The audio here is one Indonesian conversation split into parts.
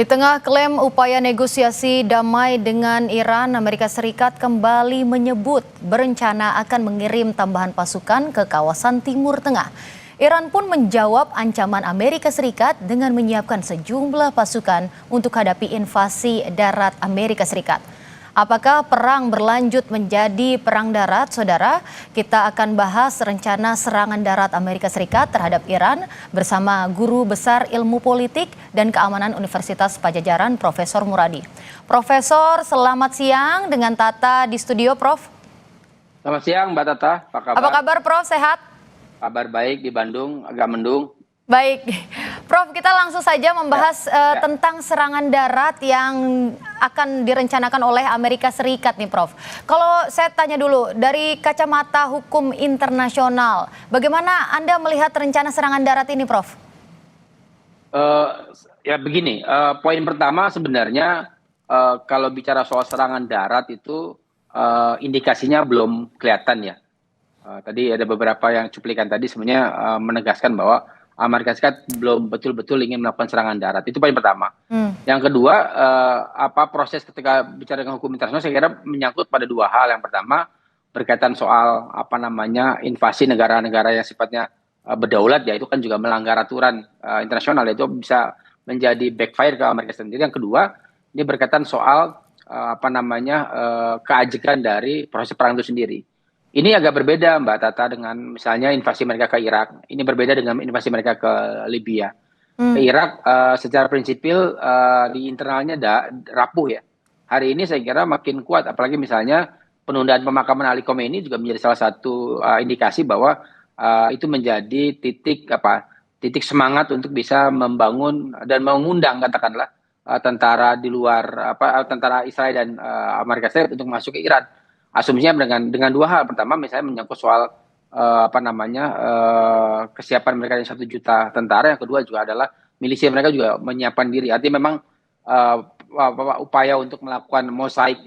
Di tengah klaim upaya negosiasi damai dengan Iran, Amerika Serikat kembali menyebut berencana akan mengirim tambahan pasukan ke kawasan Timur Tengah. Iran pun menjawab ancaman Amerika Serikat dengan menyiapkan sejumlah pasukan untuk hadapi invasi darat Amerika Serikat. Apakah perang berlanjut menjadi perang darat, saudara? Kita akan bahas rencana serangan darat Amerika Serikat terhadap Iran bersama Guru Besar Ilmu Politik dan Keamanan Universitas Padjadjaran, Profesor Muradi. Profesor, selamat siang dengan Tata di studio, Prof. Selamat siang, Mbak Tata. Apa kabar, Prof? Sehat? Kabar baik di Bandung, agak mendung. Baik, Prof, kita langsung saja membahas tentang serangan darat yang akan direncanakan oleh Amerika Serikat nih, Prof. Kalau saya tanya dulu, dari kacamata hukum internasional, bagaimana Anda melihat rencana serangan darat ini, Prof? Ya begini, poin pertama sebenarnya kalau bicara soal serangan darat itu indikasinya belum kelihatan ya. Tadi ada beberapa yang cuplikan tadi sebenarnya menegaskan bahwa Amerika Serikat belum betul-betul ingin melakukan serangan darat. Itu poin pertama. Yang kedua, proses ketika bicara dengan hukum internasional saya kira menyangkut pada dua hal. Yang pertama berkaitan soal invasi negara-negara yang sifatnya berdaulat, ya itu kan juga melanggar aturan internasional, itu bisa menjadi backfire ke Amerika sendiri. Yang kedua, ini berkaitan soal keajekan dari proses perang itu sendiri. Ini agak berbeda, Mbak Tata, dengan misalnya invasi mereka ke Irak. Ini berbeda dengan invasi mereka ke Libya. Ke Irak secara prinsipil di internalnya rapuh ya. Hari ini saya kira makin kuat, apalagi misalnya penundaan pemakaman Ali Khomeini juga menjadi salah satu indikasi bahwa itu menjadi titik semangat untuk bisa membangun dan mengundang katakanlah tentara di luar tentara Israel dan Amerika Serikat untuk masuk ke Iran. Asumsinya dengan dua hal. Pertama misalnya menyangkut soal kesiapan mereka yang 1 juta tentara. Yang kedua juga adalah milisi mereka juga menyiapkan diri. Artinya memang upaya untuk melakukan mosaik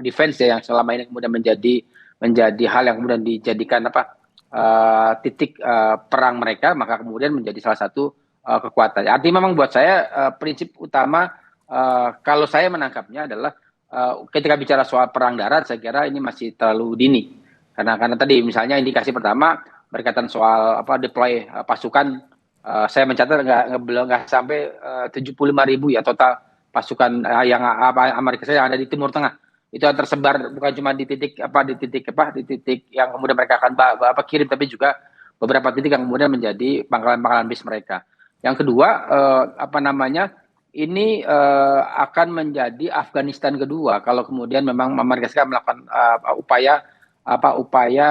defense ya, yang selama ini kemudian menjadi hal yang kemudian dijadikan titik perang mereka, maka kemudian menjadi salah satu kekuatan. Artinya memang buat saya prinsip utama kalau saya menangkapnya adalah ketika bicara soal perang darat, saya kira ini masih terlalu dini. Karena tadi misalnya indikasi pertama berkaitan soal deploy pasukan, saya mencatat nggak sampai 75.000 ya total pasukan yang Amerika Serikat yang ada di Timur Tengah. Itu yang tersebar bukan cuma di titik yang kemudian mereka akan kirim, tapi juga beberapa titik yang kemudian menjadi pangkalan-pangkalan base mereka. Yang kedua ini akan menjadi Afghanistan kedua kalau kemudian memang Amerika Serikat melakukan upaya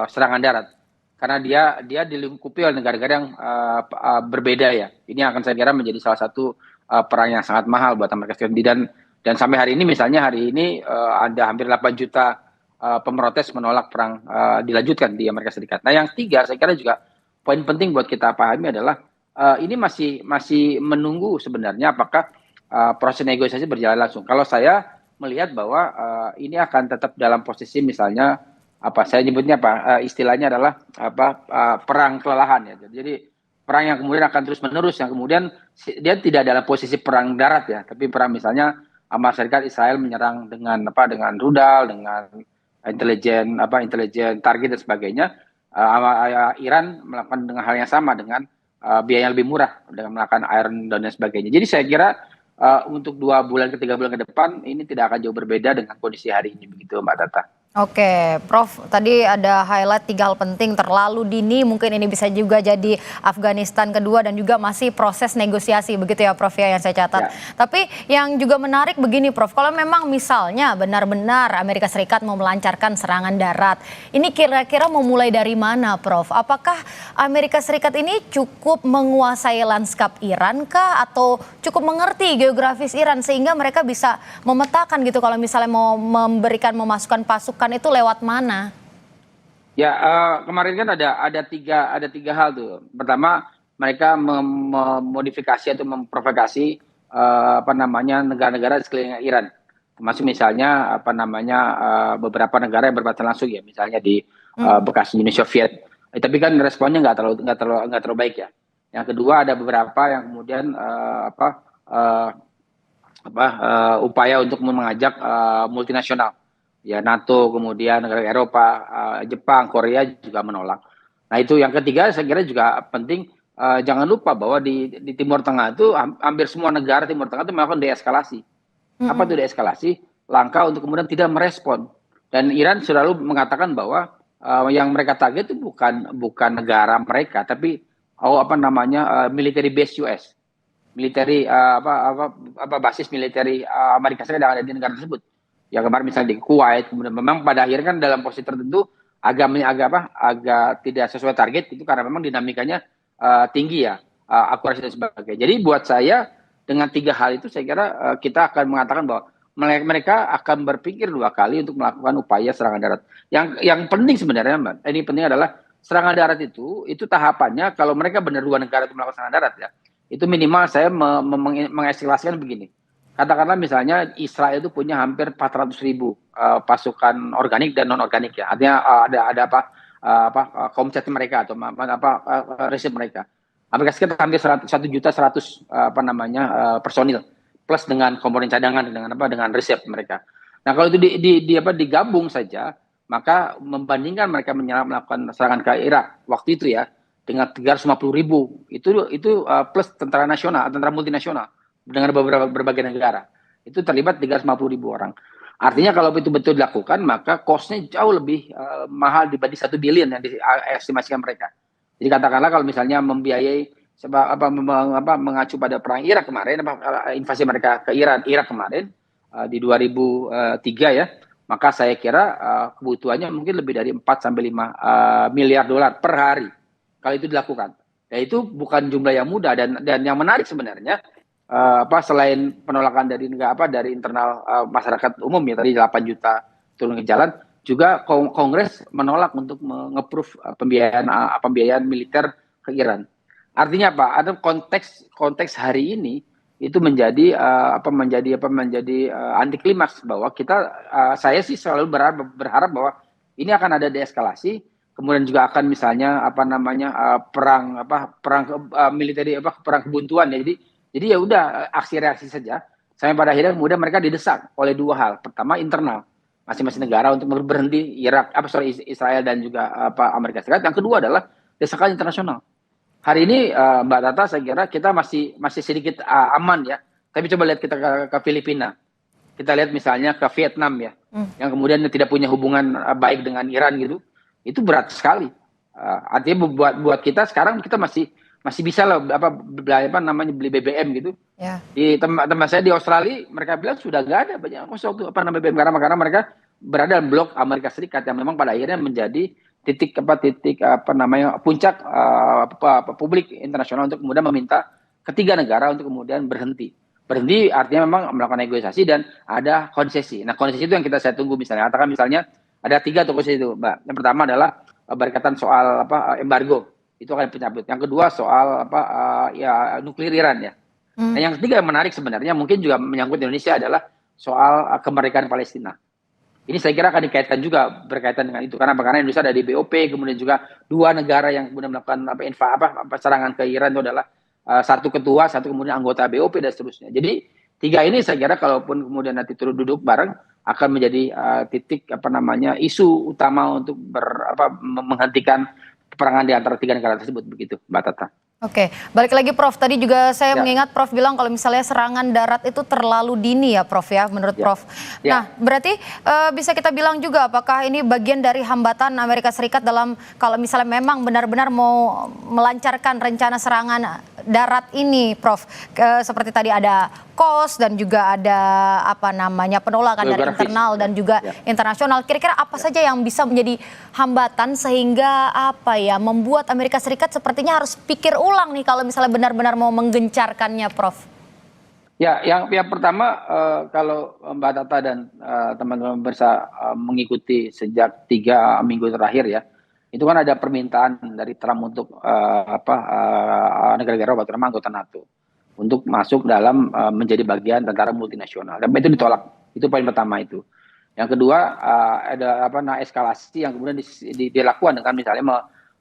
serangan darat, karena dia dilingkupi oleh negara-negara yang berbeda ya. Ini akan saya kira menjadi salah satu perang yang sangat mahal buat Amerika Serikat, dan sampai hari ini misalnya ada hampir 8 juta pemrotes menolak perang dilanjutkan di Amerika Serikat. Nah yang tiga saya kira juga poin penting buat kita pahami adalah ini masih menunggu sebenarnya apakah proses negosiasi berjalan langsung. Kalau saya melihat bahwa ini akan tetap dalam posisi misalnya saya nyebutnya istilahnya adalah perang kelelahan ya. Jadi perang yang kemudian akan terus menerus, yang kemudian dia tidak dalam posisi perang darat ya, tapi perang misalnya Amerika Serikat Israel menyerang dengan rudal, dengan intelijen target dan sebagainya. Iran melakukan dengan hal yang sama dengan biaya yang lebih murah dengan melakukan Iron Dome dan sebagainya. Jadi saya kira untuk 2 bulan ke 3 bulan ke depan ini tidak akan jauh berbeda dengan kondisi hari ini, begitu Mbak Tata. Oke, Prof, tadi ada highlight 3 hal penting, terlalu dini, mungkin ini bisa juga jadi Afghanistan kedua dan juga masih proses negosiasi, begitu ya Prof ya yang saya catat. Tapi yang juga menarik begini Prof, kalau memang misalnya benar-benar Amerika Serikat mau melancarkan serangan darat, ini kira-kira mau mulai dari mana Prof? Apakah Amerika Serikat ini cukup menguasai lanskap Iran kah, atau cukup mengerti geografis Iran sehingga mereka bisa memetakan gitu kalau misalnya mau memasukkan pasukan itu lewat mana? Ya kemarin kan ada tiga hal tuh. Pertama mereka memodifikasi atau memprovokasi negara-negara di sekeliling Iran, termasuk misalnya beberapa negara yang berbatasan langsung ya, misalnya di bekas Uni Soviet. Tapi kan responnya nggak terlalu baik ya. Yang kedua ada beberapa yang kemudian eh, upaya untuk mengajak multinasional, ya NATO, kemudian negara Eropa, Jepang, Korea juga menolak. Nah itu yang ketiga saya kira juga penting, jangan lupa bahwa di Timur Tengah itu hampir semua negara Timur Tengah itu melakukan deeskalasi. Apa itu deeskalasi? Langkah untuk kemudian tidak merespon. Dan Iran selalu mengatakan bahwa yang mereka target itu bukan negara mereka, tapi military base US, military basis military Amerika Serikat yang ada di negara tersebut. Yang kemarin misalnya di Kuwait, kemudian memang pada akhirnya kan dalam posisi tertentu agak tidak sesuai target itu karena memang dinamikanya tinggi ya, akurasi dan sebagainya. Jadi buat saya dengan tiga hal itu saya kira kita akan mengatakan bahwa mereka akan berpikir dua kali untuk melakukan upaya serangan darat. Yang penting sebenarnya, Mbak, ini penting adalah serangan darat itu tahapannya kalau mereka benar dua negara itu melakukan serangan darat ya, itu minimal saya mengeskalasikan begini. Katakanlah misalnya Israel itu punya hampir 400.000 pasukan organik dan non organik ya. Artinya ada komcat mereka atau reserve mereka. Amerika Serikat hampir 1.100.000 personil plus dengan komponen cadangan dengan reserve mereka. Nah kalau itu digabung saja, maka membandingkan mereka melakukan serangan ke Irak waktu itu ya dengan 350.000 itu plus tentara nasional, tentara multinasional dengan berbagai negara itu terlibat 350.000 orang. Artinya kalau itu betul dilakukan maka cost-nya jauh lebih mahal dibanding 1 billion yang diestimasikan mereka. Jadi katakanlah kalau misalnya membiayai mengacu pada perang Irak kemarin, invasi mereka ke Irak kemarin di 2003 ya, maka saya kira kebutuhannya mungkin lebih dari 4 sampai 5 miliar dolar per hari kalau itu dilakukan. Ya itu bukan jumlah yang mudah dan yang menarik sebenarnya selain penolakan dari dari internal masyarakat umum ya tadi 8 juta turun ke jalan, juga Kongres menolak untuk menge-approve pembiayaan militer ke Iran. Artinya apa? Ada konteks hari ini itu menjadi anti klimaks bahwa saya sih selalu berharap bahwa ini akan ada deeskalasi, kemudian juga akan misalnya perang kebuntuan ya. Jadi ya udah aksi reaksi saja. Sampai pada akhirnya kemudian mereka didesak oleh dua hal. Pertama internal masing-masing negara untuk berhenti Israel dan juga Amerika Serikat. Yang kedua adalah desakan internasional. Hari ini Mbak Tata saya kira kita masih sedikit aman ya. Tapi coba lihat kita ke Filipina. Kita lihat misalnya ke Vietnam ya. Yang kemudian tidak punya hubungan baik dengan Iran gitu. Itu berat sekali. Artinya buat kita sekarang kita masih bisa lah beli BBM gitu. Yeah. Di tempat saya di Australia mereka bilang sudah nggak ada banyak BBM karena mereka berada dalam blok Amerika Serikat yang memang pada akhirnya menjadi titik puncak publik internasional untuk kemudian meminta ketiga negara untuk kemudian berhenti artinya memang melakukan negosiasi dan ada konsesi. Nah konsesi itu yang saya tunggu misalnya ada 3 konsesi itu Mbak. Yang pertama adalah berkaitan soal embargo itu akan dicabut. Yang kedua soal nuklir Iran ya. Nah yang ketiga yang menarik sebenarnya mungkin juga menyangkut Indonesia adalah soal kemerdekaan Palestina. Ini saya kira akan dikaitkan juga berkaitan dengan itu karena Indonesia ada di BOP, kemudian juga 2 negara yang kemudian melakukan serangan ke Iran itu adalah satu ketua, satu kemudian anggota BOP dan seterusnya. Jadi 3 ini saya kira kalaupun kemudian nanti turun duduk bareng akan menjadi titik isu utama untuk menghentikan peperangan di antara 3 negara tersebut begitu Mbak Tata. Oke, balik lagi Prof. Tadi juga saya mengingat Prof bilang kalau misalnya serangan darat itu terlalu dini ya Prof ya, menurut Prof. Nah, berarti bisa kita bilang juga apakah ini bagian dari hambatan Amerika Serikat dalam kalau misalnya memang benar-benar mau melancarkan rencana serangan darat ini Prof. Seperti tadi ada cost dan juga ada penolakan dari internal dan juga internasional. Kira-kira apa saja yang bisa menjadi hambatan sehingga membuat Amerika Serikat sepertinya harus pikir ulang nih kalau misalnya benar-benar mau menggencarkannya, Prof. Ya, yang pertama kalau Mbak Tata dan teman-teman bisa mengikuti sejak 3 minggu terakhir ya, itu kan ada permintaan dari Trump untuk negara-negara Eropa terutama anggota NATO untuk masuk dalam menjadi bagian tentara multinasional. Dan itu ditolak. Itu poin pertama itu. Yang kedua ada eskalasi yang kemudian dilakukan dengan misalnya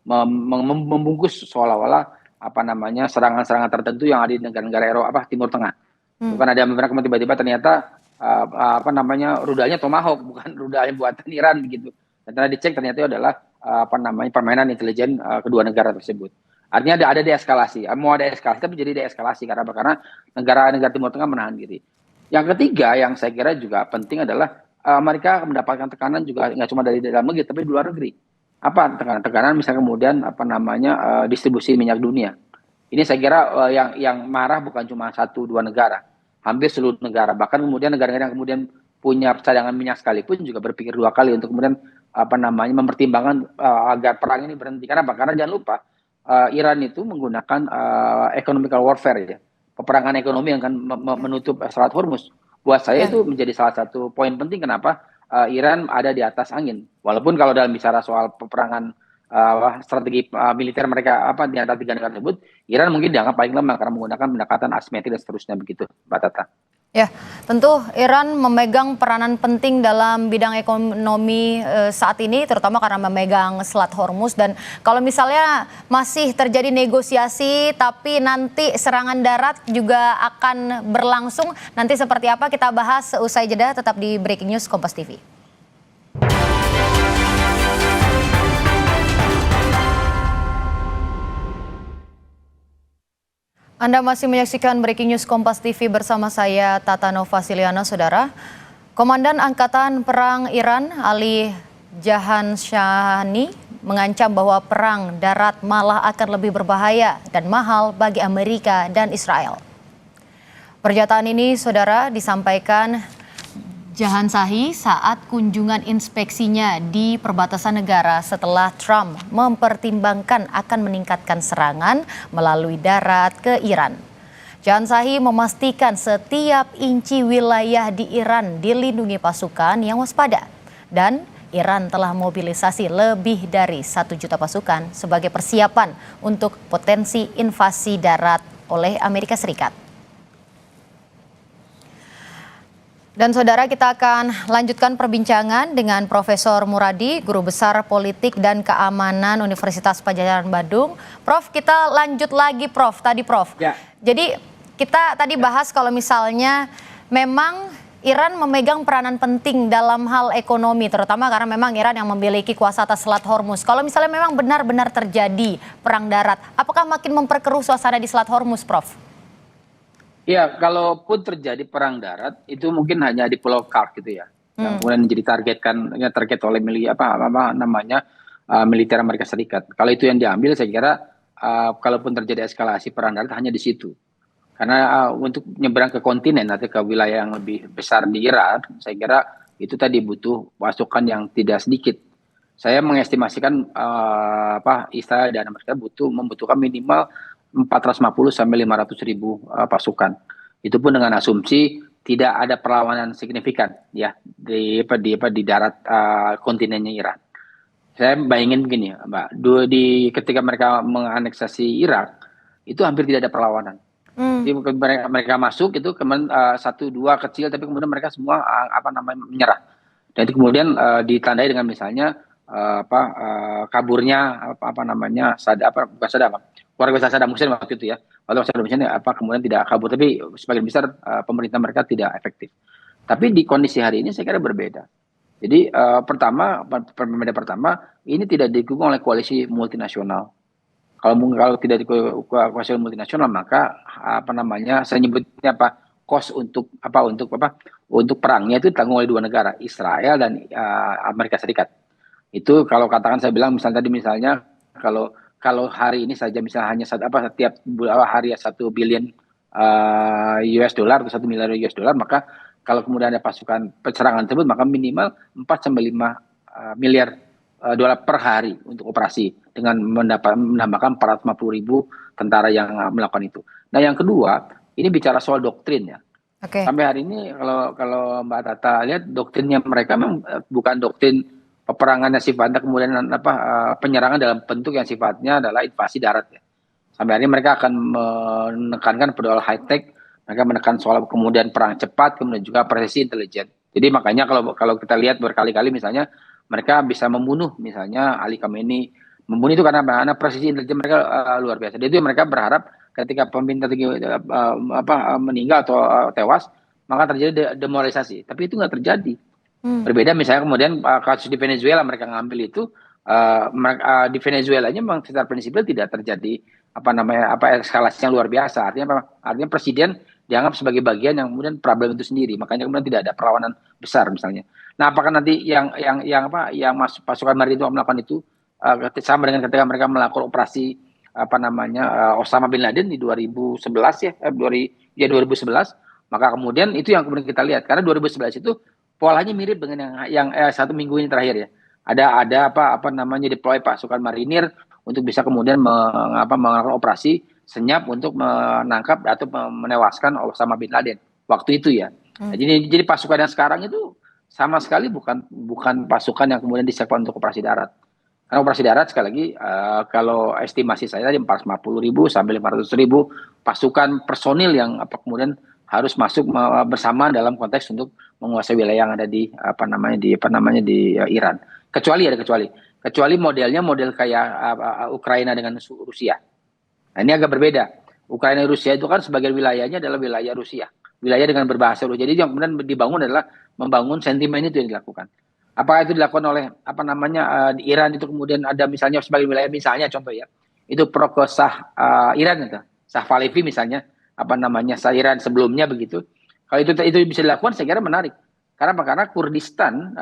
membungkus seolah-olah serangan-serangan tertentu yang ada di negara-negara Eropa Timur Tengah. Bukan ada beberapa tiba-tiba ternyata rudalnya Tomahawk, bukan rudalnya buatan Iran begitu. Dan setelah dicek ternyata itu adalah permainan intelijen kedua negara tersebut. Artinya ada deeskalasi. Mau ada eskalasi tapi jadi deeskalasi karena negara-negara Timur Tengah menahan diri. Yang ketiga yang saya kira juga penting adalah mereka mendapatkan tekanan juga nggak cuma dari dalam negeri tapi di luar negeri. Apa tekanan misalnya kemudian distribusi minyak dunia. Ini saya kira yang marah bukan cuma 1-2 negara, hampir seluruh negara. Bahkan kemudian negara-negara yang kemudian punya cadangan minyak sekalipun juga berpikir 2 kali untuk kemudian mempertimbangkan agar perang ini berhenti. Karena jangan lupa Iran itu menggunakan economical warfare ya, peperangan ekonomi yang akan menutup Selat Hormuz. Buat saya itu menjadi salah satu poin penting kenapa Iran ada di atas angin. Walaupun kalau dalam bicara soal peperangan strategi militer mereka di antara 3 negara tersebut, Iran mungkin dianggap paling lemah karena menggunakan pendekatan asimetris dan seterusnya begitu, Mbak Tata. Ya, tentu Iran memegang peranan penting dalam bidang ekonomi saat ini, terutama karena memegang Selat Hormuz. Dan kalau misalnya masih terjadi negosiasi, tapi nanti serangan darat juga akan berlangsung, nanti seperti apa kita bahas usai jeda, tetap di Breaking News Kompas TV. Anda masih menyaksikan Breaking News Kompas TV bersama saya Tata Nova Siliana, Saudara. Komandan Angkatan Perang Iran Ali Jahanshani mengancam bahwa perang darat malah akan lebih berbahaya dan mahal bagi Amerika dan Israel. Pernyataan ini, Saudara, disampaikan Jahanshani saat kunjungan inspeksinya di perbatasan negara setelah Trump mempertimbangkan akan meningkatkan serangan melalui darat ke Iran. Jahanshani memastikan setiap inci wilayah di Iran dilindungi pasukan yang waspada dan Iran telah mobilisasi lebih dari 1 juta pasukan sebagai persiapan untuk potensi invasi darat oleh Amerika Serikat. Dan Saudara, kita akan lanjutkan perbincangan dengan Profesor Muradi, Guru Besar Politik dan Keamanan Universitas Padjadjaran Bandung. Prof, kita lanjut lagi Prof. Ya. Jadi kita tadi bahas kalau misalnya memang Iran memegang peranan penting dalam hal ekonomi, terutama karena memang Iran yang memiliki kuasa atas Selat Hormuz. Kalau misalnya memang benar-benar terjadi perang darat, apakah makin memperkeruh suasana di Selat Hormuz, Prof? Ya, kalaupun terjadi perang darat itu mungkin hanya di Pulau Kark gitu ya, yang kemudian menjadi target oleh militer Amerika Serikat. Kalau itu yang diambil, saya kira kalaupun terjadi eskalasi perang darat hanya di situ. Karena untuk nyebrang ke kontinen atau ke wilayah yang lebih besar di Iran, saya kira itu tadi butuh pasukan yang tidak sedikit. Saya mengestimasikan Israel dan Amerika membutuhkan minimal 450 sampai 500 ribu pasukan. Itu pun dengan asumsi tidak ada perlawanan signifikan ya di darat kontinennya Iran. Saya bayangin begini, Mbak, ketika mereka menganeksasi Irak itu hampir tidak ada perlawanan. Jadi mereka masuk itu kemudian 1-2 kecil, tapi kemudian mereka semua menyerah. Dan itu kemudian ditandai dengan misalnya kaburnya keluarga besar Saddam Hussein waktu itu ya. Waktu Saddam Hussein kemudian tidak kabur, tapi sebagian besar pemerintah mereka tidak efektif. Tapi di kondisi hari ini saya kira berbeda. Jadi pertama ini tidak didukung oleh koalisi multinasional. Kalau tidak didukung koalisi multinasional, maka saya nyebutnya cost untuk perangnya itu ditanggung oleh 2 negara, Israel dan Amerika Serikat. Itu kalau katakan saya bilang misalnya kalau hari ini saja misalnya hanya setiap hari 1 billion US dollar atau 1 miliar US dollar, maka kalau kemudian ada pasukan serangan tersebut maka minimal 4 sampai 5 miliar dolar per hari untuk operasi dengan menambahkan 450 ribu tentara yang melakukan itu. Nah, yang kedua, ini bicara soal doktrin ya. Okay. Sampai hari ini kalau Mbak Tata lihat doktrinnya mereka memang bukan doktrin peperangan yang sifatnya kemudian penyerangan dalam bentuk yang sifatnya adalah invasi darat ya. Sampai hari ini mereka akan menekankan pada high tech, mereka menekan soal kemudian perang cepat, kemudian juga presisi intelijen. Jadi makanya kalau kita lihat berkali-kali misalnya mereka bisa membunuh misalnya Ali Khamenei, Membunuh itu karena presisi intelijen mereka luar biasa. Jadi itu mereka berharap ketika pemimpin tertinggi meninggal atau tewas, maka terjadi demoralisasi. Tapi itu nggak terjadi. Hmm. Berbeda misalnya kemudian kasus di Venezuela mereka ngambil itu, di Venezuelanya memang secara prinsipil tidak terjadi eskalasi yang luar biasa. Artinya apa? Artinya presiden dianggap sebagai bagian yang kemudian problem itu sendiri. Makanya kemudian tidak ada perlawanan besar misalnya. Nah, apakah nanti yang pasukan marinir itu melakukan itu sama dengan ketika mereka melakukan operasi Osama bin Laden di 2011 ya, 2011, maka kemudian itu yang kemudian kita lihat karena 2011 itu polanya mirip dengan yang 1 minggu ini terakhir ya. Ada deploy pasukan marinir untuk bisa kemudian melakukan operasi senyap untuk menangkap atau menewaskan Osama bin Laden waktu itu ya. Nah, jadi pasukan yang sekarang itu sama sekali bukan pasukan yang kemudian disiapkan untuk operasi darat. Karena operasi darat sekali lagi kalau estimasi saya tadi 450.000 sampai 500.000 pasukan personil yang kemudian harus masuk bersama dalam konteks untuk menguasai wilayah yang ada di Iran. Kecuali modelnya model kayak Ukraina dengan Rusia. Nah, ini agak berbeda. Ukraina dan Rusia itu kan sebagian wilayahnya adalah wilayah Rusia, wilayah dengan berbahasa Rusia. Jadi yang kemudian dibangun adalah membangun sentimen itu yang dilakukan. Apakah itu dilakukan oleh di Iran itu kemudian ada misalnya sebagai wilayah misalnya contoh ya itu Prokosah Iran itu Shah Pahlavi misalnya Shah Iran sebelumnya begitu. Kalau itu bisa dilakukan saya kira menarik. Karena Kurdistan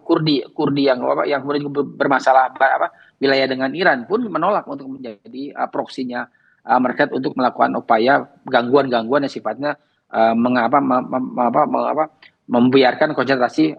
Kurdi yang kemudian bermasalah wilayah dengan Iran pun menolak untuk menjadi proksinya mereka untuk melakukan upaya gangguan yang sifatnya membiarkan konsentrasi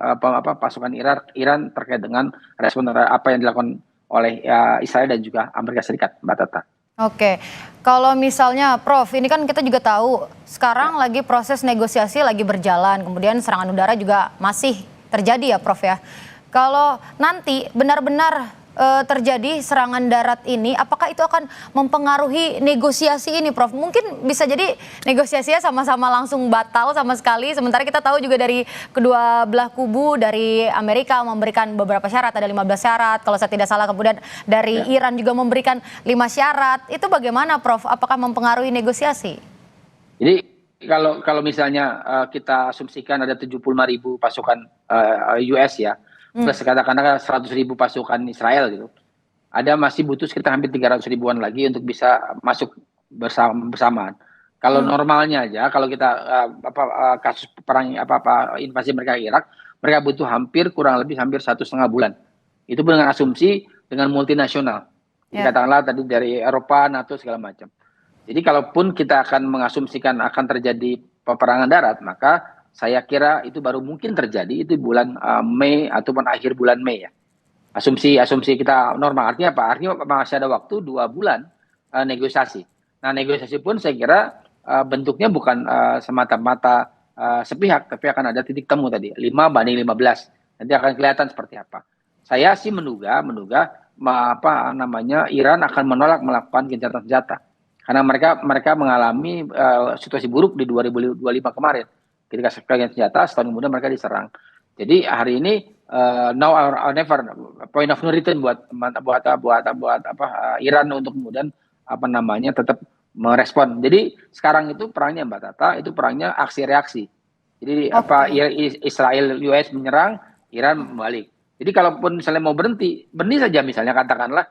pasukan Iran terkait dengan respon apa yang dilakukan oleh Israel dan juga Amerika Serikat, Mbak Tata. Oke, kalau misalnya Prof, ini kan kita juga tahu sekarang lagi proses negosiasi lagi berjalan, kemudian serangan udara juga masih terjadi ya Prof ya. Kalau nanti benar-benar terjadi serangan darat ini, apakah itu akan mempengaruhi negosiasi ini Prof? Mungkin bisa jadi negosiasinya sama-sama langsung batal sama sekali, sementara kita tahu juga dari kedua belah kubu, dari Amerika memberikan beberapa syarat, ada 15 syarat, kalau saya tidak salah, kemudian dari Iran juga memberikan 5 syarat, itu bagaimana Prof? Apakah mempengaruhi negosiasi? Jadi kalau misalnya kita asumsikan ada 75.000 pasukan US ya, plus katakanlah 100.000 pasukan Israel gitu. Ada masih butuh sekitar hampir 300.000-an lagi untuk bisa masuk bersamaan. Kalau normalnya aja, kalau kita kasus perang invasi mereka ke Irak, mereka butuh kurang lebih hampir 1,5 bulan. Itu dengan asumsi dengan multinasional. Katakanlah tadi dari Eropa, NATO segala macam. Jadi kalaupun kita akan mengasumsikan akan terjadi peperangan darat, maka saya kira itu baru mungkin terjadi itu bulan Mei ataupun akhir bulan Mei ya. Asumsi kita normal. Artinya apa? Artinya masih ada waktu 2 bulan negosiasi. Nah, negosiasi pun saya kira bentuknya bukan semata-mata sepihak, tapi akan ada titik temu tadi 5-15. Nanti akan kelihatan seperti apa. Saya sih menduga Iran akan menolak melakukan gencatan senjata. Karena mereka mengalami situasi buruk di 2025 kemarin. Ketika sebagian senjata, setahun kemudian mereka diserang. Jadi hari ini now or never, point of no return buat Iran untuk kemudian tetap merespon. Jadi sekarang itu perangnya Mbak Tata, itu perangnya aksi reaksi. Jadi Israel US menyerang, Iran membalik. Jadi kalaupun misalnya mau berhenti saja misalnya katakanlah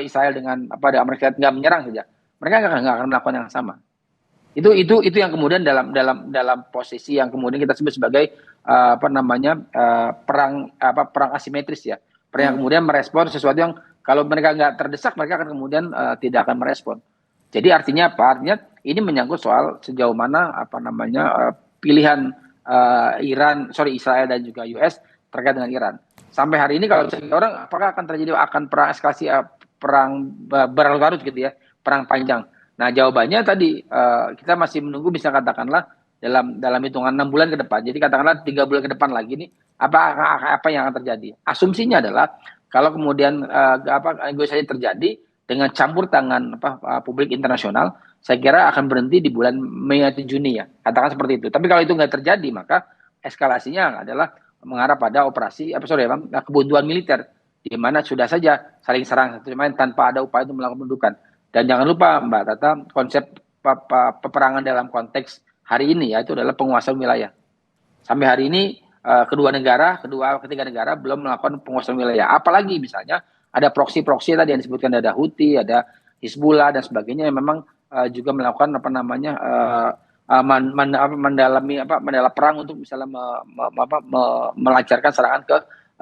Israel dengan Amerika nggak menyerang saja, mereka nggak akan melakukan yang sama. Itu yang kemudian dalam posisi yang kemudian kita sebut sebagai perang asimetris ya. Perang yang kemudian merespon sesuatu yang kalau mereka nggak terdesak mereka akan kemudian tidak akan merespon. Jadi artinya apa? Artinya ini menyangkut soal sejauh mana pilihan Israel dan juga US terkait dengan Iran. Sampai hari ini kalau orang apakah akan terjadi perang eskalasi perang berlarut gitu ya, perang panjang. Nah, jawabannya tadi kita masih menunggu bisa katakanlah dalam hitungan 6 bulan ke depan. Jadi katakanlah 3 bulan ke depan lagi nih apa yang akan terjadi. Asumsinya adalah kalau kemudian negosiasi terjadi dengan campur tangan publik internasional, saya kira akan berhenti di bulan Mei atau Juni ya. Katakan seperti itu. Tapi kalau itu nggak terjadi maka eskalasinya adalah mengarah pada operasi kebuntuan militer di mana sudah saja saling serang satu sama lain tanpa ada upaya untuk melakukan pendudukan. Dan jangan lupa Mbak Tata, konsep peperangan dalam konteks hari ini ya itu adalah penguasaan wilayah. Sampai hari ini ketiga negara belum melakukan penguasaan wilayah. Apalagi misalnya ada proksi-proksi tadi yang disebutkan, ada Houthi, ada Hizbullah dan sebagainya yang memang juga melakukan mendalam perang untuk misalnya melancarkan serangan ke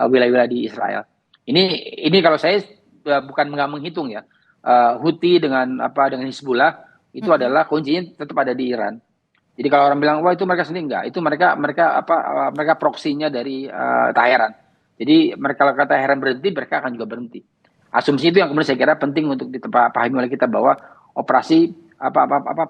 wilayah-wilayah di Israel. Ini kalau saya bukan nggak menghitung ya. Houthi dengan Hizbullah itu adalah kuncinya tetap ada di Iran. Jadi kalau orang bilang wah itu mereka sendiri, enggak, itu mereka proksinya dari Teheran. Jadi mereka kalau Teheran berhenti, mereka akan juga berhenti. Asumsi itu yang kemudian saya kira penting untuk dipahami oleh kita, bahwa operasi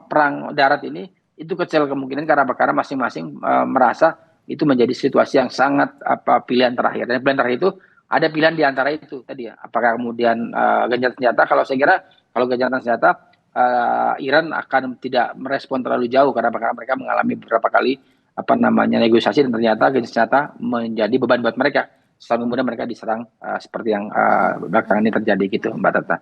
perang darat ini itu kecil kemungkinan karena masing-masing merasa itu menjadi situasi yang sangat pilihan terakhir. Dan pilihan terakhir itu ada pilihan di antara itu tadi ya. Apakah kemudian gencatan senjata? Kalau saya kira kalau gencatan senjata Iran akan tidak merespon terlalu jauh karena mereka mengalami beberapa kali negosiasi dan ternyata gencatan senjata menjadi beban buat mereka. Setelah kemudian mereka diserang seperti yang belakangan ini terjadi gitu, Mbak Tata.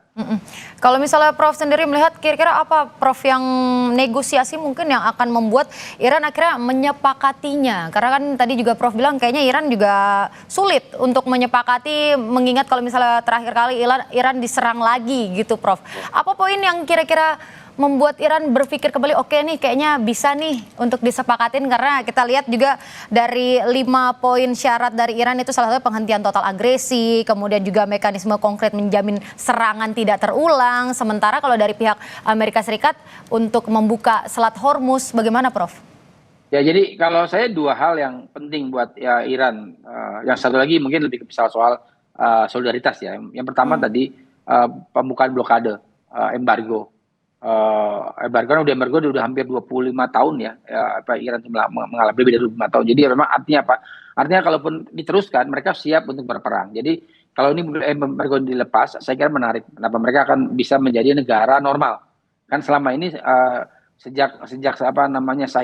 Kalau misalnya Prof sendiri melihat kira-kira apa Prof yang negosiasi mungkin yang akan membuat Iran akhirnya menyepakatinya? Karena kan tadi juga Prof bilang kayaknya Iran juga sulit untuk menyepakati, mengingat kalau misalnya terakhir kali Iran diserang lagi gitu Prof. Apa poin yang kira-kira membuat Iran berpikir kembali, oke nih kayaknya bisa nih untuk disepakatin, karena kita lihat juga dari 5 poin syarat dari Iran itu salah satu penghentian total agresi, kemudian juga mekanisme konkret menjamin serangan tidak terulang. Sementara kalau dari pihak Amerika Serikat untuk membuka Selat Hormuz, bagaimana Prof? Ya, jadi kalau saya 2 hal yang penting buat ya, Iran. Yang satu lagi mungkin lebih ke soal solidaritas ya. Yang pertama tadi pembukaan blokade, embargo. Embargo udah hampir 25 tahun ya, Iran mengalami lebih dari 25 tahun. Jadi memang artinya apa? Artinya kalaupun diteruskan mereka siap untuk berperang. Jadi kalau ini embargo dilepas, saya kira menarik. Kenapa mereka akan bisa menjadi negara normal? Kan selama ini sejak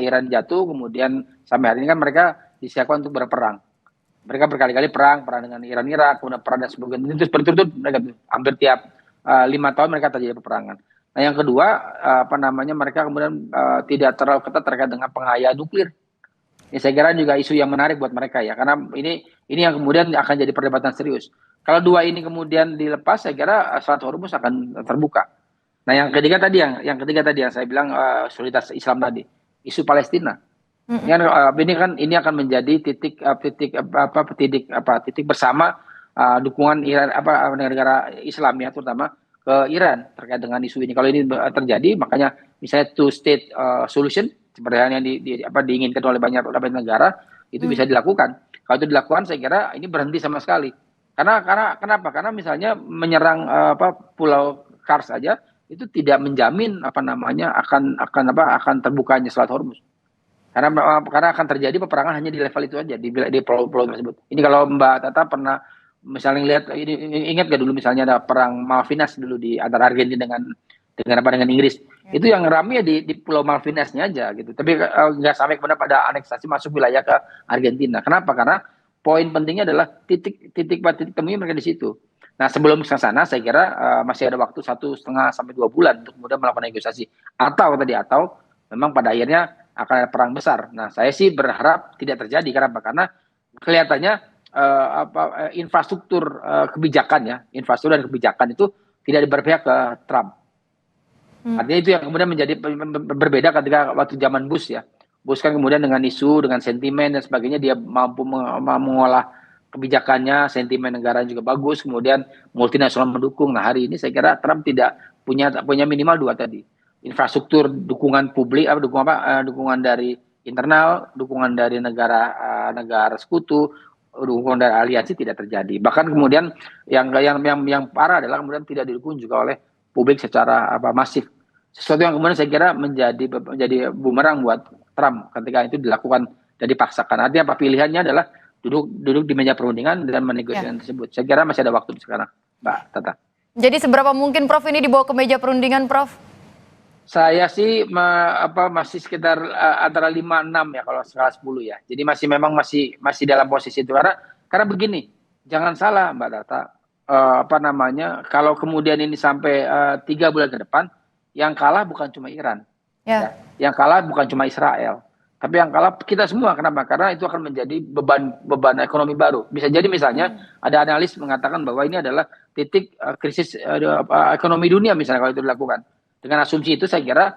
Iran jatuh kemudian sampai hari ini kan mereka disiapkan untuk berperang. Mereka berkali-kali perang dengan Irak, kemudian perang dan sebagainya. Terus berturut-turut mereka hampir tiap 5 tahun mereka terjadi peperangan. Nah, yang kedua, mereka kemudian tidak terlalu ketat terkait dengan pengayaan nuklir. Ini saya kira juga isu yang menarik buat mereka ya, karena ini yang kemudian akan jadi perdebatan serius. Kalau 2 ini kemudian dilepas, saya kira Selat Hormuz akan terbuka. Nah, yang ketiga tadi yang saya bilang solidaritas Islam tadi, isu Palestina. Ini akan menjadi titik bersama dukungan Iran negara Islam ya, terutama ke Iran terkait dengan isu ini. Kalau ini terjadi, makanya misalnya two state solution seperti yang diinginkan oleh banyak negara itu bisa dilakukan. Kalau itu dilakukan, saya kira ini berhenti sama sekali. Karena kenapa? Karena misalnya menyerang Pulau Kars saja itu tidak menjamin akan terbukanya Selat Hormuz. Karena akan terjadi peperangan hanya di level itu aja, di pulau-pulau tersebut. Ini kalau Mbak Tata pernah misalnya lihat, ini ingat gak dulu misalnya ada perang Malvinas dulu di antara Argentina dengan Inggris. Itu yang ramai di Pulau Malvinasnya aja gitu. Tapi nggak sampai kemudian pada aneksasi masuk wilayah ke Argentina. Kenapa? Karena poin pentingnya adalah titik temunya mereka di situ. Nah, sebelum ke sana saya kira masih ada waktu 1,5 sampai 2 bulan untuk kemudian melakukan negosiasi. Atau memang pada akhirnya akan ada perang besar. Nah, saya sih berharap tidak terjadi. Kenapa? Karena kelihatannya infrastruktur infrastruktur dan kebijakan itu tidak berpihak ke Trump. Artinya itu yang kemudian menjadi berbeda ketika waktu zaman Bush ya. Bush kan kemudian dengan isu, dengan sentimen dan sebagainya dia mampu mengolah kebijakannya, sentimen negara juga bagus, kemudian multinasional mendukung. Nah, hari ini saya kira Trump tidak punya minimal 2 tadi. Infrastruktur, dukungan publik, dukungan dari internal, dukungan dari negara sekutu, dukungan dari aliansi tidak terjadi. Bahkan kemudian yang parah adalah kemudian tidak didukung juga oleh publik secara masif. Sesuatu yang kemudian saya kira menjadi bumerang buat Trump ketika itu dilakukan dan dipaksakan. Artinya pilihannya adalah duduk di meja perundingan dan menegosiasikan tersebut. Saya kira masih ada waktu sekarang, Mbak Tata. Jadi seberapa mungkin Prof ini dibawa ke meja perundingan, Prof? Saya sih masih sekitar antara 5-6 ya kalau skala 10 ya. Jadi masih dalam posisi itu karena begini, jangan salah Mbak Tata, apa namanya, kalau kemudian ini sampai 3 bulan ke depan, yang kalah bukan cuma Iran, ya, Ya. yang kalah bukan cuma Israel, tapi yang kalah kita semua. Kenapa? Karena itu akan menjadi beban ekonomi baru. Bisa jadi misalnya ada analis mengatakan bahwa ini adalah titik krisis ekonomi dunia misalnya kalau itu dilakukan. Dengan asumsi itu saya kira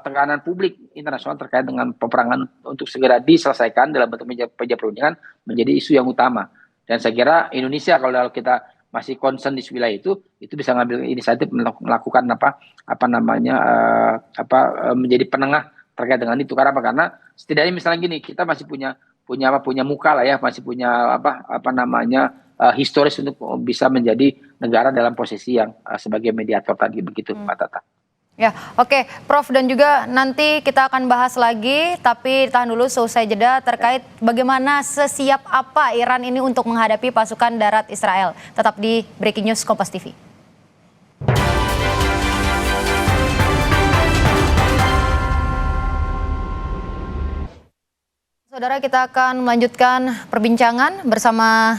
tekanan publik internasional terkait dengan peperangan untuk segera diselesaikan dalam bentuk meja perundingan menjadi isu yang utama. Dan saya kira Indonesia kalau kita masih concern di wilayah itu bisa ngambil inisiatif melakukan apa namanya menjadi penengah terkait dengan itu. Karena apa? Karena setidaknya misalnya gini, kita masih punya muka lah ya, masih punya apa namanya historis untuk bisa menjadi negara dalam posisi yang sebagai mediator tadi, begitu Mbak Tata. Ya, oke, Prof, dan juga nanti kita akan bahas lagi, tapi tahan dulu selesai jeda terkait bagaimana sesiap apa Iran ini untuk menghadapi pasukan darat Israel. Tetap di Breaking News Kompas TV. Saudara, kita akan melanjutkan perbincangan bersama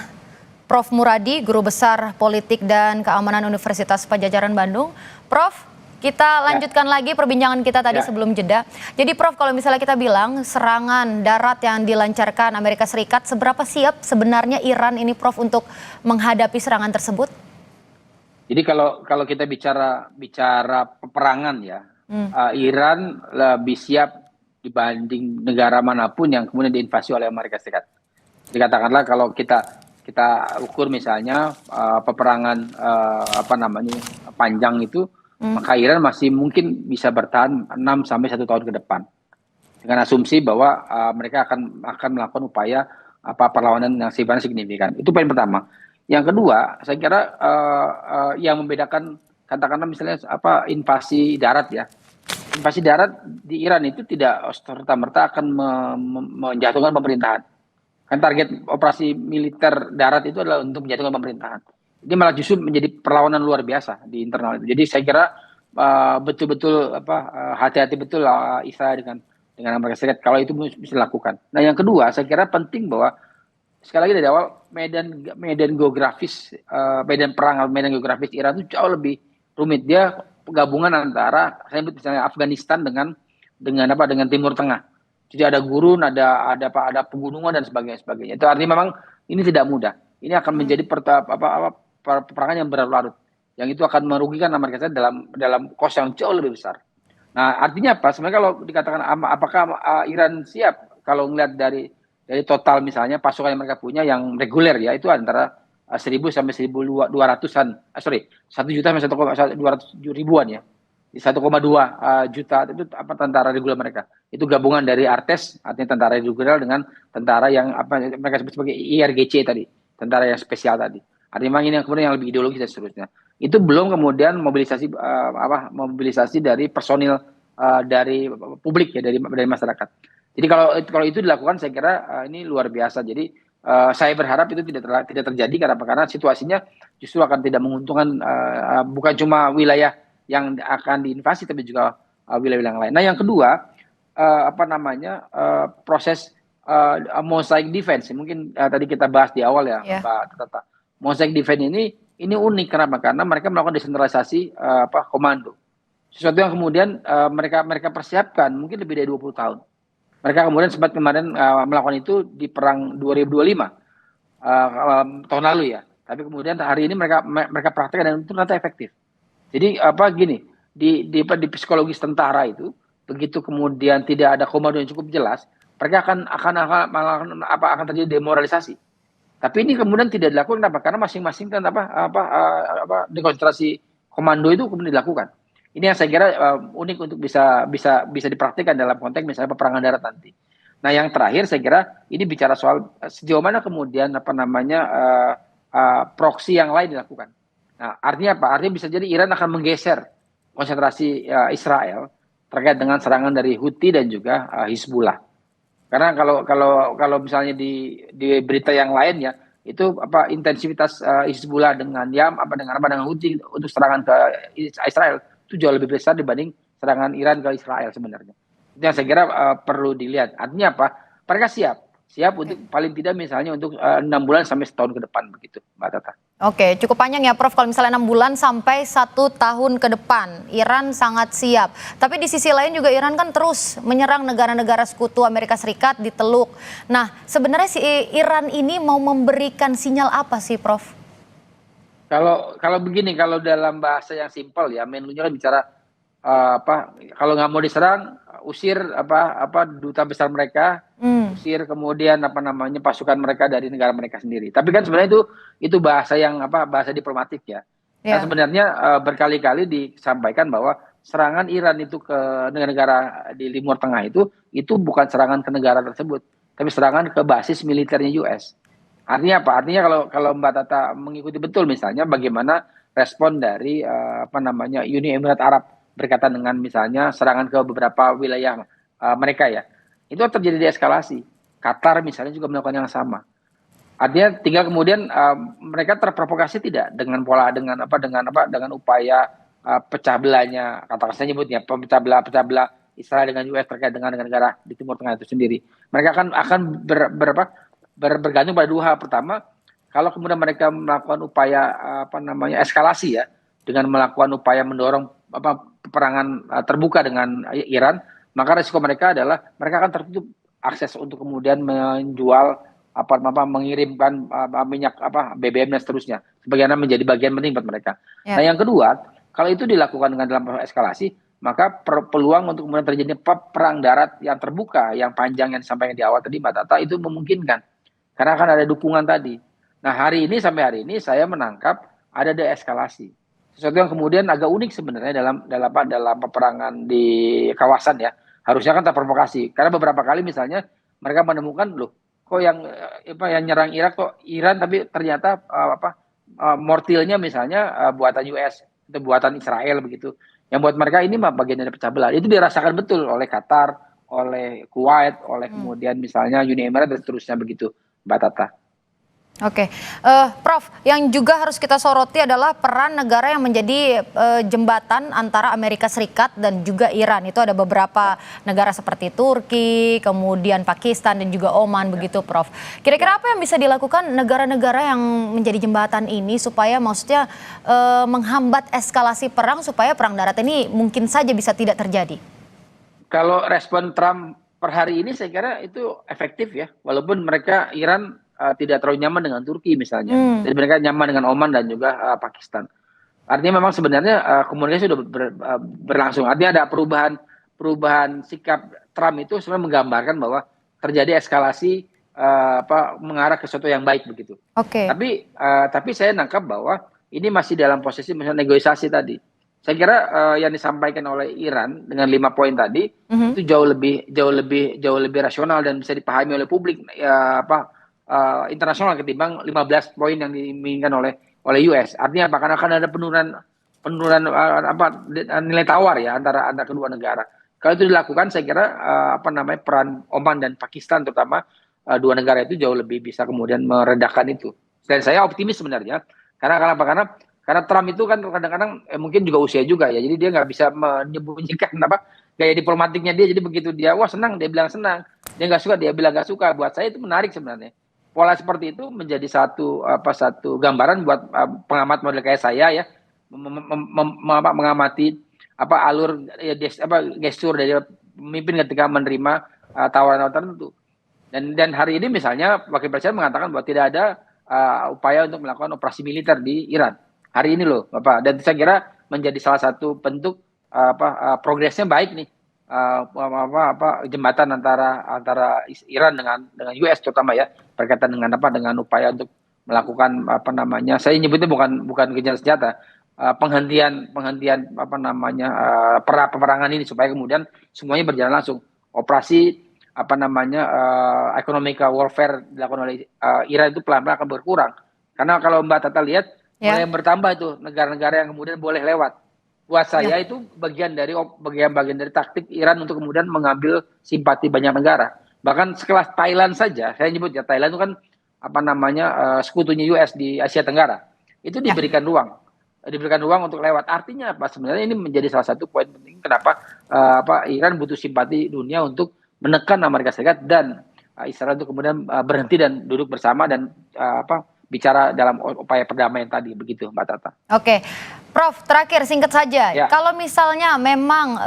Prof. Muradi, Guru Besar Politik dan Keamanan Universitas Padjadjaran Bandung. Prof, kita lanjutkan lagi perbincangan kita tadi sebelum jeda. Jadi Prof, kalau misalnya kita bilang serangan darat yang dilancarkan Amerika Serikat, seberapa siap sebenarnya Iran ini Prof untuk menghadapi serangan tersebut? Jadi kalau kita bicara peperangan ya, Iran lebih siap dibanding negara manapun yang kemudian diinvasi oleh Amerika Serikat. Dikatakanlah kalau kita ukur misalnya peperangan panjang itu, maka Iran masih mungkin bisa bertahan 6 sampai 1 tahun ke depan. Dengan asumsi bahwa mereka akan melakukan upaya perlawanan yang sifatnya signifikan. Itu poin pertama. Yang kedua, saya kira yang membedakan katakanlah misalnya invasi darat ya. Invasi darat di Iran itu tidak serta-merta akan menjatuhkan pemerintahan. Kan target operasi militer darat itu adalah untuk menjatuhkan pemerintahan. Ini malah justru menjadi perlawanan luar biasa di internal itu. Jadi saya kira betul-betul hati-hati betul Israel dengan Amerika Serikat kalau itu bisa dilakukan. Nah, yang kedua saya kira penting bahwa sekali lagi dari awal medan geografis medan geografis Iran itu jauh lebih rumit. Dia gabungan antara saya sebut misalnya Afghanistan dengan Timur Tengah. Jadi ada gurun, ada pegunungan dan sebagainya. Itu artinya memang ini tidak mudah. Ini akan menjadi peperangan yang berlarut, yang itu akan merugikan Amerika Serikat dalam kos yang jauh lebih besar. Nah, artinya apa? Sebenarnya kalau dikatakan apakah Iran siap, kalau melihat dari total misalnya pasukan yang mereka punya yang reguler ya, itu antara 1.000 sampai 1.200-an, 1 juta sampai 200 ribuan ya. 1,2 juta itu tentara reguler mereka. Itu gabungan dari Artes, artinya tentara reguler, dengan tentara yang mereka sebut sebagai IRGC tadi, tentara yang spesial tadi. Artinya memang ini yang kemudian yang lebih ideologis dan seterusnya. Itu belum kemudian mobilisasi dari personil dari publik ya, dari masyarakat. Jadi kalau itu dilakukan saya kira ini luar biasa. Jadi saya berharap itu tidak terjadi karena situasinya justru akan tidak menguntungkan bukan cuma wilayah yang akan diinvasi tapi juga wilayah yang lain. Nah, yang kedua proses mosaic defense. Mungkin tadi kita bahas di awal ya, Mbak Tata. Mosaic defense ini unik karena mereka melakukan desentralisasi komando. Sesuatu yang kemudian mereka persiapkan mungkin lebih dari 20 tahun. Mereka kemudian sempat kemarin melakukan itu di perang 2025 tahun lalu ya. Tapi kemudian hari ini mereka praktekkan dan itu ternyata efektif. Jadi di psikologis tentara itu begitu kemudian tidak ada komando yang cukup jelas, mereka akan terjadi demoralisasi. Tapi ini kemudian tidak dilakukan kenapa? Karena masing-masing kan dekonsentrasi komando itu kemudian dilakukan. Ini yang saya kira unik untuk bisa dipraktikkan dalam konteks misalnya peperangan darat nanti. Nah, yang terakhir saya kira ini bicara soal sejauh mana kemudian proksi yang lain dilakukan. Nah, artinya apa? Artinya bisa jadi Iran akan menggeser konsentrasi Israel terkait dengan serangan dari Houthi dan juga Hizbullah. Karena kalau misalnya di berita yang lain ya, itu intensivitas Hizbullah dengan Houthi untuk serangan ke Israel itu jauh lebih besar dibanding serangan Iran ke Israel sebenarnya. Itu yang saya kira perlu dilihat. Artinya apa? Mereka siap untuk paling tidak misalnya untuk 6 bulan sampai setahun ke depan begitu, Mbak Tata. Oke, cukup panjang ya Prof. Kalau misalnya 6 bulan sampai 1 tahun ke depan, Iran sangat siap. Tapi di sisi lain juga Iran kan terus menyerang negara-negara sekutu Amerika Serikat di Teluk. Nah, sebenarnya si Iran ini mau memberikan sinyal apa sih, Prof? Kalau begini, kalau dalam bahasa yang simpel ya, Menlunya kan bicara kalau nggak mau diserang, usir duta besar mereka, Hmm, usir kemudian pasukan mereka dari negara mereka sendiri. Tapi kan sebenarnya itu bahasa yang bahasa diplomatik ya. Nah ya, sebenarnya berkali-kali disampaikan bahwa serangan Iran itu ke negara-negara di Timur Tengah itu bukan serangan ke negara tersebut, tapi serangan ke basis militernya US. Artinya apa? Artinya kalau Mbak Tata mengikuti betul misalnya bagaimana respon dari Uni Emirat Arab berkaitan dengan misalnya serangan ke beberapa wilayah mereka ya. Itu terjadi deeskalasi. Qatar misalnya juga melakukan yang sama. Artinya tinggal kemudian mereka terprovokasi tidak dengan dengan upaya pecah belahnya, katakan saya nyebutnya pecah belah Israel dengan US terkait dengan negara di Timur Tengah itu sendiri. Mereka akan bergantung pada dua hal. Pertama, kalau kemudian mereka melakukan upaya eskalasi ya, dengan melakukan upaya mendorong peperangan terbuka dengan Iran, maka resiko mereka adalah mereka akan tertutup akses untuk kemudian menjual mengirimkan minyak BBM dan seterusnya, sebagaimana menjadi bagian penting buat mereka. Nah ya. yang kedua, kalau itu dilakukan dengan dalam eskalasi, maka peluang untuk kemudian terjadinya perang darat yang terbuka, yang panjang yang disampaikan di awal tadi Mbak Tata itu memungkinkan, karena akan ada dukungan tadi. Nah sampai hari ini saya menangkap ada deeskalasi, sesuatu yang kemudian agak unik sebenarnya dalam peperangan di kawasan ya. Harusnya kan terprovokasi, karena beberapa kali misalnya mereka menemukan loh, kok yang nyerang Irak kok Iran, tapi ternyata mortilnya misalnya buatan US atau buatan Israel begitu. Yang buat mereka ini mah bagian dari pecah belah. Itu dirasakan betul oleh Qatar, oleh Kuwait, oleh Hmm. kemudian misalnya Uni Emirat dan seterusnya begitu, Mbak Tata. Oke, Prof, yang juga harus kita soroti adalah peran negara yang menjadi jembatan antara Amerika Serikat dan juga Iran. Itu ada beberapa negara seperti Turki, kemudian Pakistan dan juga Oman begitu, Prof. Kira-kira apa yang bisa dilakukan negara-negara yang menjadi jembatan ini supaya maksudnya menghambat eskalasi perang supaya perang darat ini mungkin saja bisa tidak terjadi? Kalau respon Trump per hari ini saya kira itu efektif ya, walaupun mereka Iran tidak terlalu nyaman dengan Turki misalnya. Hmm, Jadi mereka nyaman dengan Oman dan juga Pakistan. Artinya memang sebenarnya komunikasi sudah berlangsung. Artinya ada perubahan sikap Trump itu sebenarnya menggambarkan bahwa terjadi eskalasi mengarah ke sesuatu yang baik begitu. oke. Tapi saya nangkap bahwa ini masih dalam posisi misalnya negosiasi tadi. Saya kira yang disampaikan oleh Iran dengan 5 poin tadi Mhm. itu jauh lebih rasional dan bisa dipahami oleh publik internasional ketimbang 15 poin yang diinginkan oleh US. Artinya apa? Karena akan ada penurunan nilai tawar ya antara kedua negara. Kalau itu dilakukan, saya kira peran Oman dan Pakistan terutama dua negara itu jauh lebih bisa kemudian meredakan itu. Dan saya optimis sebenarnya karena Trump itu kan kadang-kadang mungkin juga usia juga ya, jadi dia nggak bisa menyembunyikan gaya diplomatiknya dia. Jadi begitu dia wah senang, dia bilang senang, dia nggak suka, dia bilang nggak suka. Buat saya itu menarik sebenarnya. Pola seperti itu menjadi satu gambaran buat pengamat model kayak saya ya, mengamati alur ya, gestur dari pemimpin ketika menerima tawaran-tawaran tertentu. Dan hari ini misalnya Wakil Presiden mengatakan bahwa tidak ada upaya untuk melakukan operasi militer di Iran hari ini loh, Bapak. Dan saya kira menjadi salah satu bentuk progresnya baik nih, jembatan antara Iran dengan US terutama ya, berkaitan dengan upaya untuk melakukan saya nyebutnya bukan gencatan senjata, penghentian peperangan ini supaya kemudian semuanya berjalan langsung. Operasi economic warfare dilakukan oleh Iran itu pelan-pelan akan berkurang. Karena kalau Mbak Tata lihat mulai Ya, bertambah tuh negara-negara yang kemudian boleh lewat. Buat ya. saya itu bagian dari taktik Iran untuk kemudian mengambil simpati banyak negara. Bahkan sekelas Thailand saja, saya nyebut ya, Thailand itu kan sekutunya US di Asia Tenggara. Itu Ya. diberikan ruang untuk lewat. Artinya apa? Sebenarnya ini menjadi salah satu poin penting kenapa Iran butuh simpati dunia untuk menekan Amerika Serikat dan Israel untuk kemudian berhenti dan duduk bersama dan bicara dalam upaya perdamaian tadi, begitu Mbak Tata. Oke, Prof, terakhir singkat saja. Ya. Kalau misalnya memang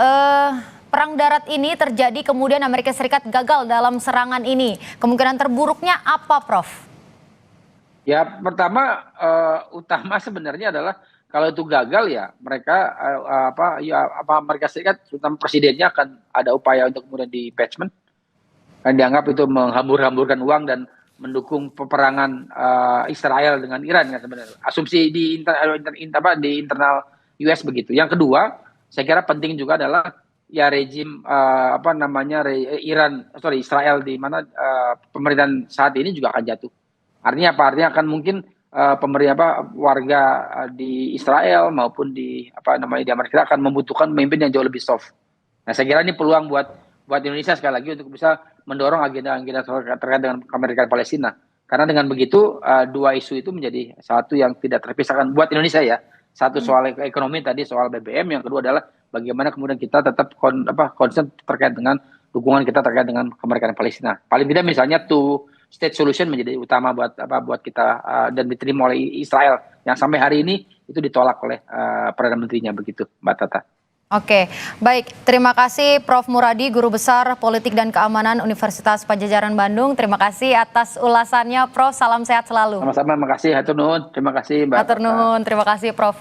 perang darat ini terjadi kemudian Amerika Serikat gagal dalam serangan ini, kemungkinan terburuknya apa, Prof? Ya, pertama utama sebenarnya adalah kalau itu gagal ya mereka Amerika Serikat terutama presidennya akan ada upaya untuk kemudian di impeachment, kan dianggap itu menghambur-hamburkan uang dan mendukung peperangan Israel dengan Iran kan sebenarnya. Asumsi di internal US begitu. Yang kedua, saya kira penting juga adalah ya rejim Israel di mana pemerintahan saat ini juga akan jatuh. Artinya apa? Artinya akan mungkin warga di Israel maupun di Amerika akan membutuhkan pemimpin yang jauh lebih soft. Nah, saya kira ini peluang buat Indonesia sekali lagi untuk bisa mendorong agenda-agenda terkait dengan kemerdekaan Palestina. Karena dengan begitu dua isu itu menjadi satu yang tidak terpisahkan buat Indonesia ya. Satu soal ekonomi tadi, soal BBM, yang kedua adalah bagaimana kemudian kita tetap concern terkait dengan dukungan kita terkait dengan kemerdekaan Palestina. Paling tidak misalnya state solution menjadi utama buat kita dan diterima oleh Israel yang sampai hari ini itu ditolak oleh Perdana Menterinya, begitu Mbak Tata. Oke, baik. Terima kasih Prof. Muradi, Guru Besar Politik dan Keamanan Universitas Padjadjaran Bandung. Terima kasih atas ulasannya, Prof. Salam sehat selalu. Sama-sama, makasih. Hatur nuhun. Terima kasih Mbak. Hatur nuhun. Terima kasih, Prof.